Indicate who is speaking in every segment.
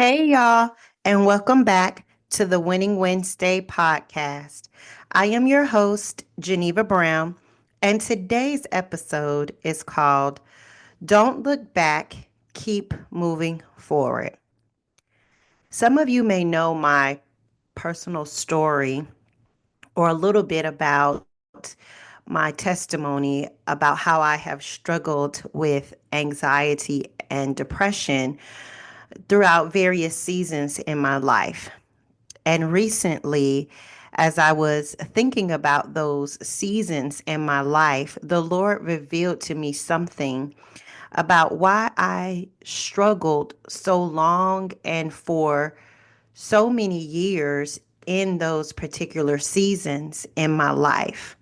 Speaker 1: Hey, y'all, and welcome back to the Winning Wednesday podcast. I am your host, Geneva Brown, and today's episode is called Don't Look Back, Keep Moving Forward. Some of you may know my personal story or a little bit about my testimony about how I have struggled with anxiety and depression throughout various seasons in my life. And recently, as I was thinking about those seasons in my life, the Lord revealed to me something about why I struggled so long and for so many years in those particular seasons in my life.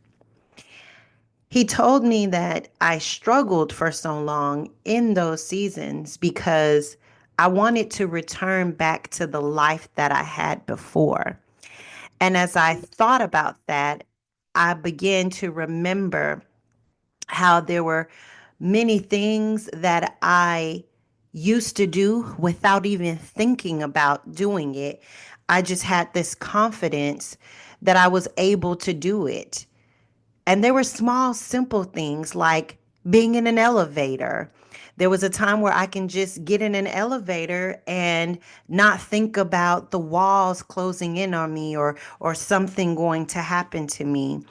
Speaker 1: He told me that I struggled for so long in those seasons because I wanted to return back to the life that I had before. And as I thought about that, I began to remember how there were many things that I used to do without even thinking about doing it. I just had this confidence that I was able to do it. And there were small, simple things like being in an elevator. There was a time where I can just get in an elevator and not think about the walls closing in on me or something going to happen to me.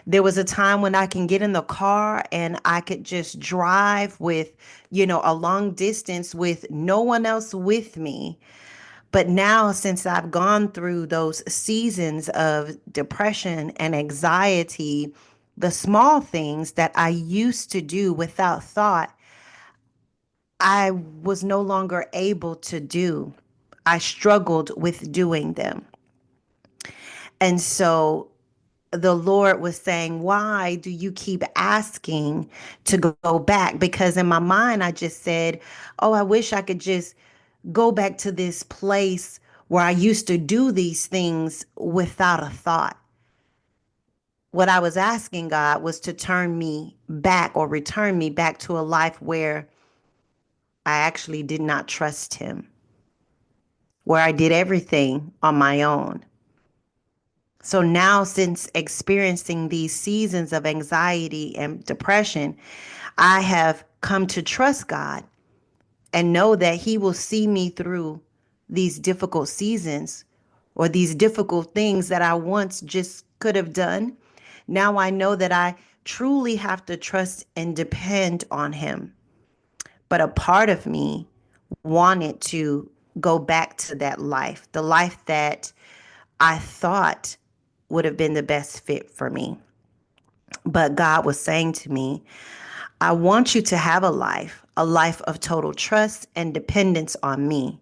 Speaker 1: There was a time when I can get in the car and I could just drive with, a long distance with no one else with me. But now, since I've gone through those seasons of depression and anxiety, the small things that I used to do without thought, I was no longer able to do. I struggled with doing them. And so the Lord was saying, why do you keep asking to go back? Because in my mind, I just said, oh, I wish I could just go back to this place where I used to do these things without a thought. What I was asking God was to turn me back or return me back to a life where I actually did not trust Him, where I did everything on my own. So now, since experiencing these seasons of anxiety and depression, I have come to trust God and know that He will see me through these difficult seasons or these difficult things that I once just could have done. Now I know that I truly have to trust and depend on Him. But a part of me wanted to go back to that life, the life that I thought would have been the best fit for me. But God was saying to me, I want you to have a life of total trust and dependence on me.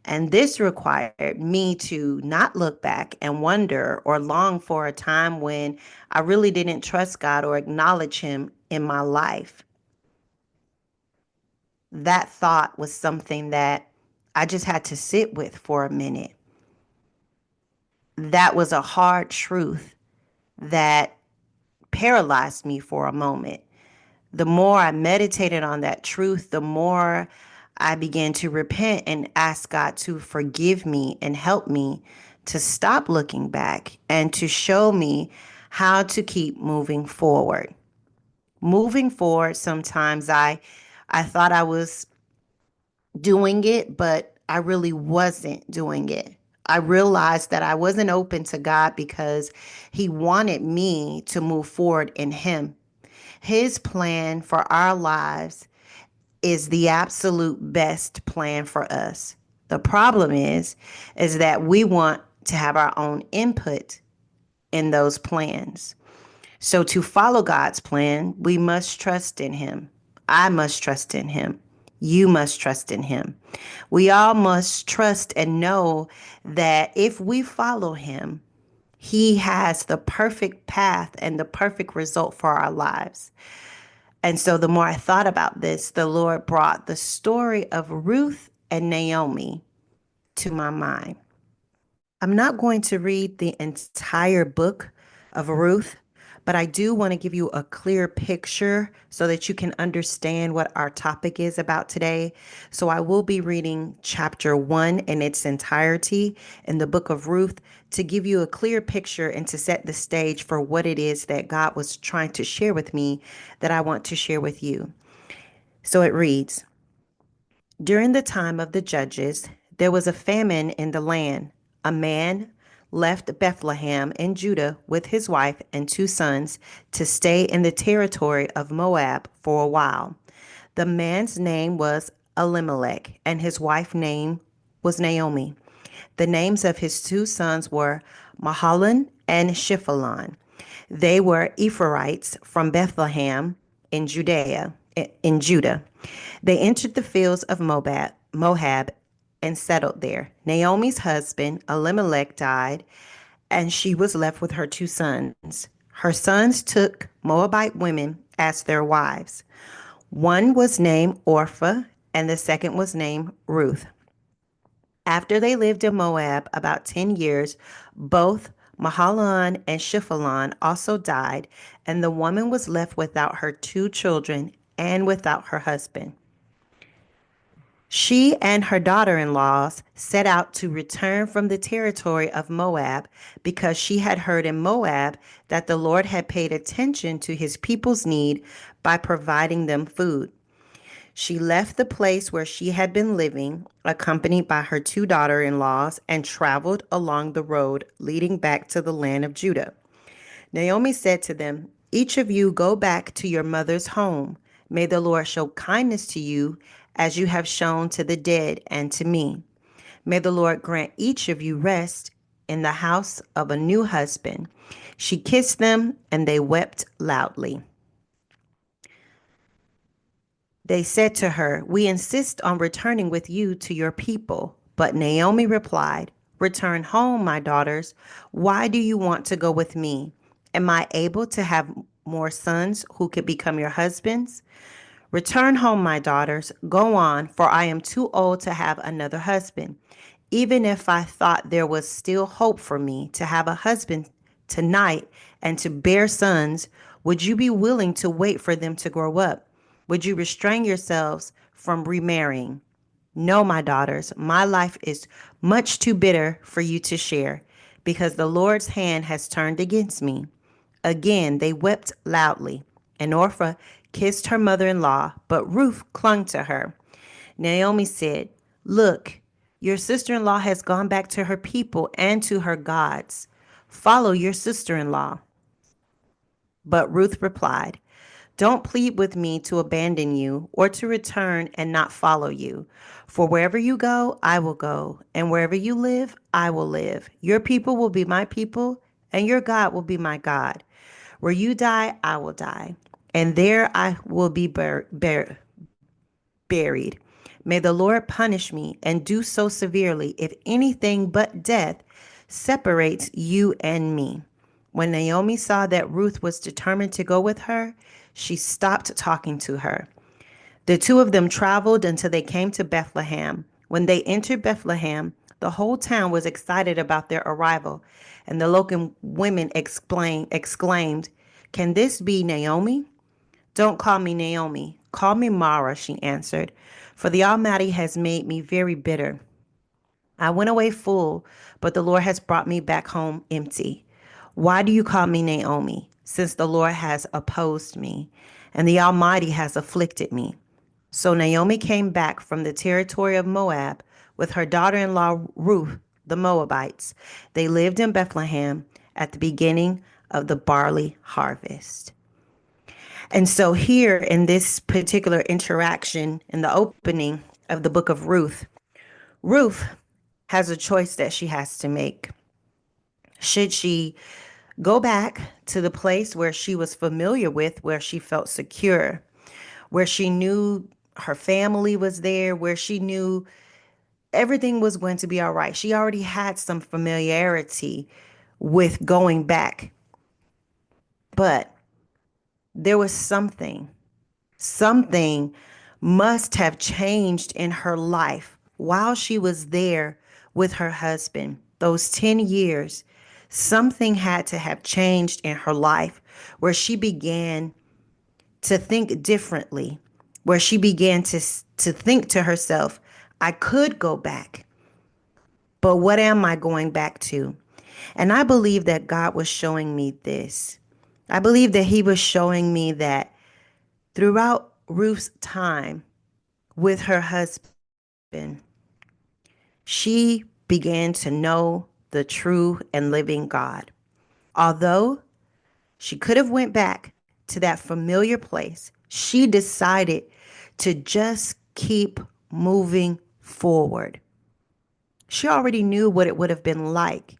Speaker 1: And this required me to not look back and wonder or long for a time when I really didn't trust God or acknowledge Him in my life. That thought was something that I just had to sit with for a minute. That was a hard truth that paralyzed me for a moment. The more I meditated on that truth, the more I began to repent and ask God to forgive me and help me to stop looking back and to show me how to keep moving forward. Moving forward, sometimes I thought I was doing it, but I really wasn't doing it. I realized that I wasn't open to God because He wanted me to move forward in Him. His plan for our lives is the absolute best plan for us. The problem is that we want to have our own input in those plans. So to follow God's plan, we must trust in Him. I must trust in Him. You must trust in Him. We all must trust and know that if we follow Him, He has the perfect path and the perfect result for our lives. And so the more I thought about this, the Lord brought the story of Ruth and Naomi to my mind. I'm not going to read the entire book of Ruth, but I do want to give you a clear picture so that you can understand what our topic is about today. So I will be reading chapter 1 in its entirety in the book of Ruth to give you a clear picture and to set the stage for what it is that God was trying to share with me that I want to share with you. So it reads, during the time of the judges, there was a famine in the land. A man left Bethlehem in Judah with his wife and 2 sons to stay in the territory of Moab for a while. The man's name was Elimelech, and his wife's name was Naomi. The names of his 2 sons were Mahalan and Shiphalon. They were Ephraimites from Bethlehem in Judah. They entered the fields of Moab and settled there. Naomi's husband, Elimelech, died, and she was left with her 2 sons. Her sons took Moabite women as their wives. One was named Orpah, and the second was named Ruth. After they lived in Moab about 10 years, both Mahalan and Shiphalon also died, and the woman was left without her 2 children and without her husband. She and her daughter in laws set out to return from the territory of Moab because she had heard in Moab that the Lord had paid attention to his people's need by providing them food. She left the place where she had been living, accompanied by her 2 daughter in laws, and traveled along the road leading back to the land of Judah. Naomi said to them, each of you go back to your mother's home. May the Lord show kindness to you as you have shown to the dead and to me. May the Lord grant each of you rest in the house of a new husband. She kissed them, and they wept loudly. They said to her, we insist on returning with you to your people. But Naomi replied, return home, my daughters. Why do you want to go with me? Am I able to have more sons who could become your husbands? Return home, my daughters. Go on, for I am too old to have another husband. Even if I thought there was still hope for me to have a husband tonight and to bear sons, would you be willing to wait for them to grow up? Would you restrain yourselves from remarrying? No, my daughters, my life is much too bitter for you to share, because the Lord's hand has turned against me. Again, they wept loudly, and Orpah kissed her mother-in-law, but Ruth clung to her. Naomi said, look, your sister-in-law has gone back to her people and to her gods. Follow your sister-in-law. But Ruth replied, don't plead with me to abandon you or to return and not follow you. For wherever you go, I will go, and wherever you live, I will live. Your people will be my people, and your God will be my God. Where you die, I will die, and there I will be buried. May the Lord punish me and do so severely if anything but death separates you and me. When Naomi saw that Ruth was determined to go with her, she stopped talking to her. The two of them traveled until they came to Bethlehem. When they entered Bethlehem, the whole town was excited about their arrival, and the local women exclaimed, can this be Naomi? Don't call me Naomi. Call me Mara, she answered, for the Almighty has made me very bitter. I went away full, but the Lord has brought me back home empty. Why do you call me Naomi, since the Lord has opposed me, and the Almighty has afflicted me? So Naomi came back from the territory of Moab with her daughter-in-law Ruth, the Moabites. They lived in Bethlehem at the beginning of the barley harvest. And so here in this particular interaction in the opening of the book of Ruth, Ruth has a choice that she has to make. Should she go back to the place where she was familiar with, where she felt secure, where she knew her family was there, where she knew everything was going to be all right? She already had some familiarity with going back. But there was something must have changed in her life while she was there with her husband. Those 10 years, something had to have changed in her life where she began to think differently, where she began to think to herself, I could go back, but what am I going back to? And I believe that God was showing me this. I believe that He was showing me that throughout Ruth's time with her husband, she began to know the true and living God. Although she could have went back to that familiar place, she decided to just keep moving forward. She already knew what it would have been like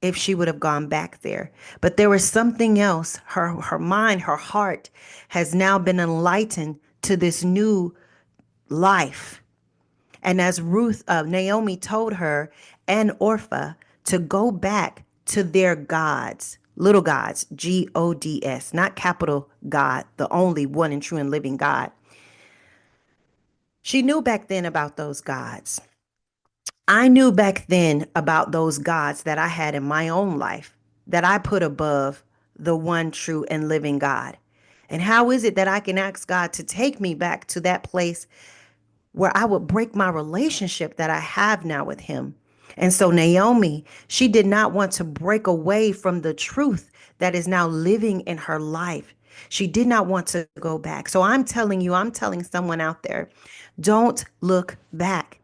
Speaker 1: if she would have gone back there. But there was something else. Her mind, her heart has now been enlightened to this new life. And as Naomi told her and Orpha to go back to their gods, little gods, Gods, not capital God, the only one and true and living God. She knew back then about those gods. I knew back then about those gods that I had in my own life that I put above the one true and living God. And how is it that I can ask God to take me back to that place where I would break my relationship that I have now with Him? And so Naomi, she did not want to break away from the truth that is now living in her life. She did not want to go back. So I'm telling you, I'm telling someone out there, don't look back.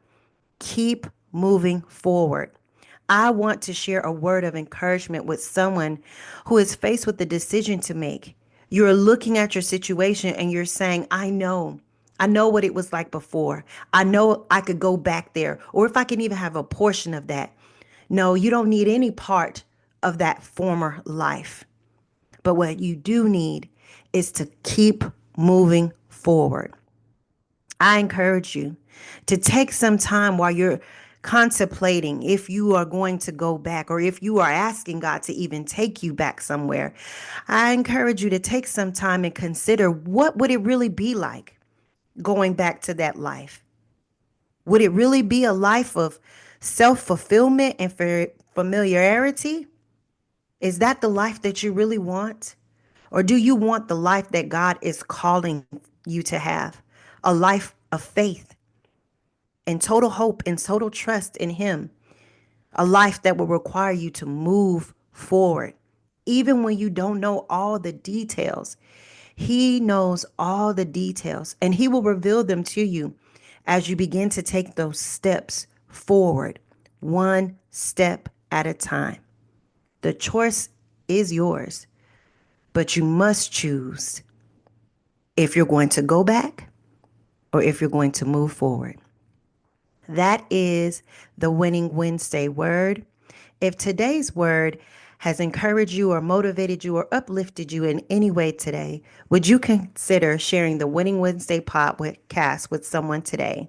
Speaker 1: Keep moving forward. I want to share a word of encouragement with someone who is faced with a decision to make. You're looking at your situation and you're saying, I know what it was like before. I know I could go back there, or if I can even have a portion of that. No, you don't need any part of that former life. But what you do need is to keep moving forward. I encourage you to take some time while you're contemplating if you are going to go back or if you are asking God to even take you back somewhere. I encourage you to take some time and consider, what would it really be like going back to that life? Would it really be a life of self-fulfillment and familiarity? Is that the life that you really want? Or do you want the life that God is calling you to have? A life of faith and total hope and total trust in Him. A life that will require you to move forward. Even when you don't know all the details, He knows all the details and He will reveal them to you as you begin to take those steps forward, one step at a time. The choice is yours, but you must choose if you're going to go back or if you're going to move forward. That is the Winning Wednesday word. If today's word has encouraged you or motivated you or uplifted you in any way today, would you consider sharing the Winning Wednesday podcast with someone today?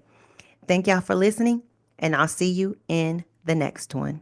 Speaker 1: Thank y'all for listening, and I'll see you in the next one.